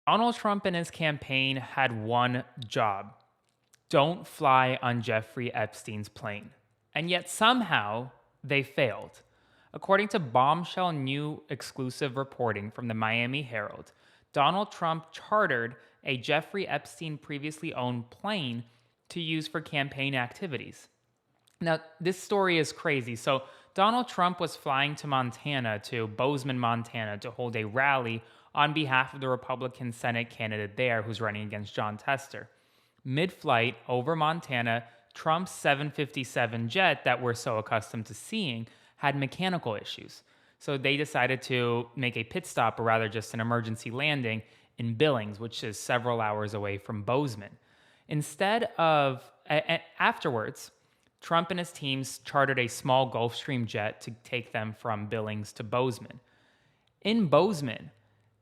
Donald Trump and his campaign had one job: don't fly on Jeffrey Epstein's plane. And yet somehow they failed. According to bombshell new exclusive reporting from the Miami Herald, Donald Trump chartered a Jeffrey Epstein previously owned plane to use for campaign activities. Now, this story is crazy. So, Donald Trump was flying to Bozeman, Montana, to hold a rally on behalf of the Republican Senate candidate there who's running against John Tester. Mid flight over Montana, Trump's 757 jet that we're so accustomed to seeing had mechanical issues. So they decided to make a pit stop, or rather just an emergency landing, in Billings, which is several hours away from Bozeman. Afterwards, Trump and his teams chartered a small Gulfstream jet to take them from Billings to Bozeman. In Bozeman,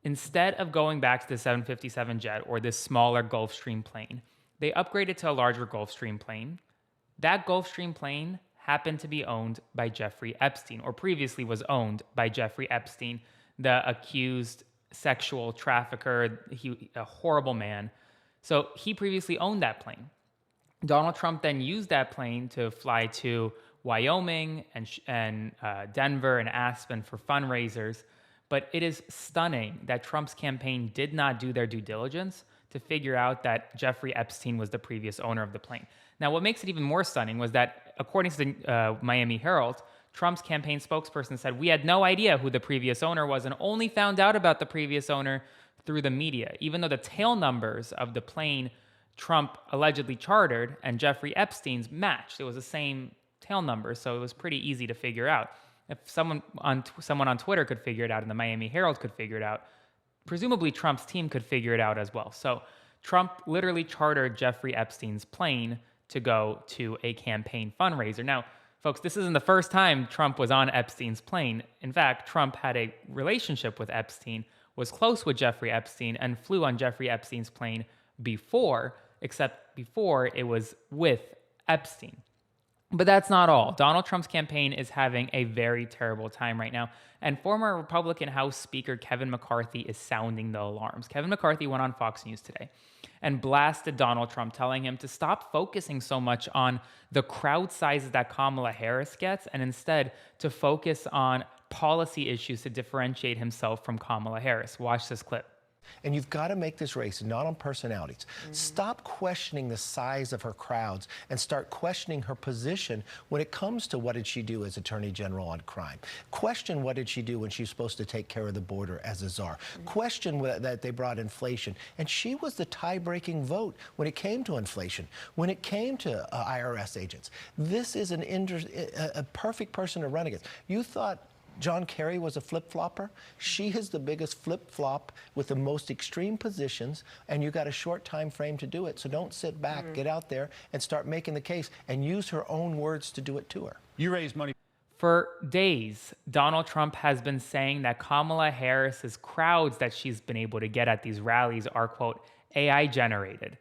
instead of going back to the 757 jet or this smaller Gulfstream plane, they upgraded to a larger Gulfstream plane. That Gulfstream plane happened to be owned by Jeffrey Epstein, or previously was owned by Jeffrey Epstein, the accused sexual trafficker, a horrible man. So he previously owned that plane. Donald Trump then used that plane to fly to Wyoming and Denver and Aspen for fundraisers. But it is stunning that Trump's campaign did not do their due diligence to figure out that Jeffrey Epstein was the previous owner of the plane. Now, what makes it even more stunning was that, according to the Miami Herald, Trump's campaign spokesperson said, "We had no idea who the previous owner was and only found out about the previous owner through the media," even though the tail numbers of the plane Trump allegedly chartered and Jeffrey Epstein's matched. It was the same tail number, so it was pretty easy to figure out. If someone on Twitter could figure it out and the Miami Herald could figure it out, presumably Trump's team could figure it out as well. So Trump literally chartered Jeffrey Epstein's plane to go to a campaign fundraiser. Now, folks, this isn't the first time Trump was on Epstein's plane. In fact, Trump had a relationship with Epstein, was close with Jeffrey Epstein, and flew on Jeffrey Epstein's plane before, except before it was with Epstein. But that's not all. Donald Trump's campaign is having a very terrible time right now. And former Republican House Speaker Kevin McCarthy is sounding the alarms. Kevin McCarthy went on Fox News today and blasted Donald Trump, telling him to stop focusing so much on the crowd sizes that Kamala Harris gets and instead to focus on policy issues to differentiate himself from Kamala Harris. Watch this clip. And you've got to make this race not on personalities. Stop questioning the size of her crowds and start questioning her position when it comes to what did she do as Attorney General on crime. Question what did she do when she was supposed to take care of the border as a czar. Question that they brought inflation. And she was the tie-breaking vote when it came to inflation, when it came to IRS agents. This is a perfect person to run against. You thought John Kerry was a flip-flopper. She is the biggest flip-flop with the most extreme positions, and you got a short time frame to do it. So don't sit back, get out there and start making the case and use her own words to do it to her. You raise money. For days, Donald Trump has been saying that Kamala Harris's crowds that she's been able to get at these rallies are, quote, AI generated.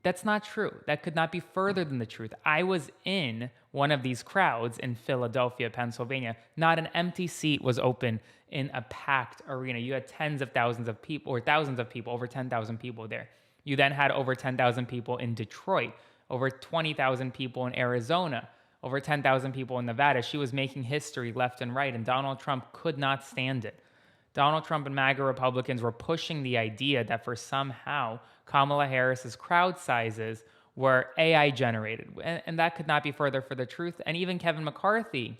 That's not true. That could not be further than the truth. I was in one of these crowds in Philadelphia, Pennsylvania. Not an empty seat was open in a packed arena. You had tens of thousands of people, or thousands of people, over 10,000 people there. You then had over 10,000 people in Detroit, over 20,000 people in Arizona, over 10,000 people in Nevada. She was making history left and right, and Donald Trump could not stand it. Donald Trump and MAGA Republicans were pushing the idea that for somehow Kamala Harris's crowd sizes were AI generated. And that could not be further for the truth. And even Kevin McCarthy,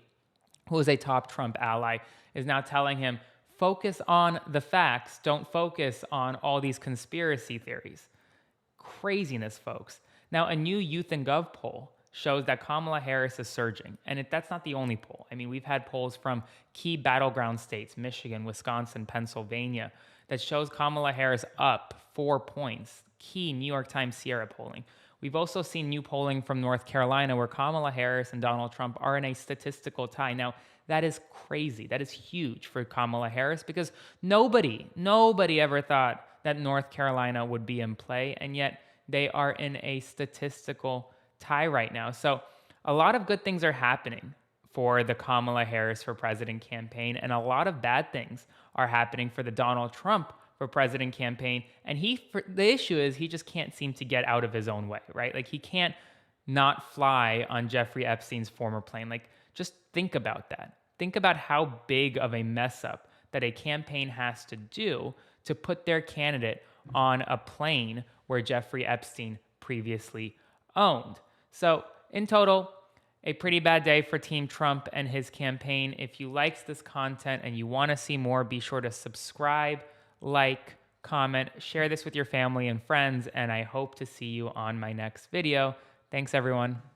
who is a top Trump ally, is now telling him, focus on the facts. Don't focus on all these conspiracy theories. Craziness, folks. Now, a new Youth and Gov poll shows that Kamala Harris is surging. And that's not the only poll. I mean, we've had polls from key battleground states, Michigan, Wisconsin, Pennsylvania, that shows Kamala Harris up 4 points, key New York Times Sierra polling. We've also seen new polling from North Carolina where Kamala Harris and Donald Trump are in a statistical tie. Now, that is crazy. That is huge for Kamala Harris because nobody ever thought that North Carolina would be in play, and yet they are in a statistical tie right now. So a lot of good things are happening for the Kamala Harris for president campaign, and a lot of bad things are happening for the Donald Trump for president campaign. And the issue is he just can't seem to get out of his own way, right? Like he can't not fly on Jeffrey Epstein's former plane. Like just think about that. Think about how big of a mess up that a campaign has to do to put their candidate on a plane where Jeffrey Epstein previously owned. So in total, a pretty bad day for Team Trump and his campaign. If you liked this content and you want to see more, be sure to subscribe, like, comment, share this with your family and friends, and I hope to see you on my next video. Thanks, everyone.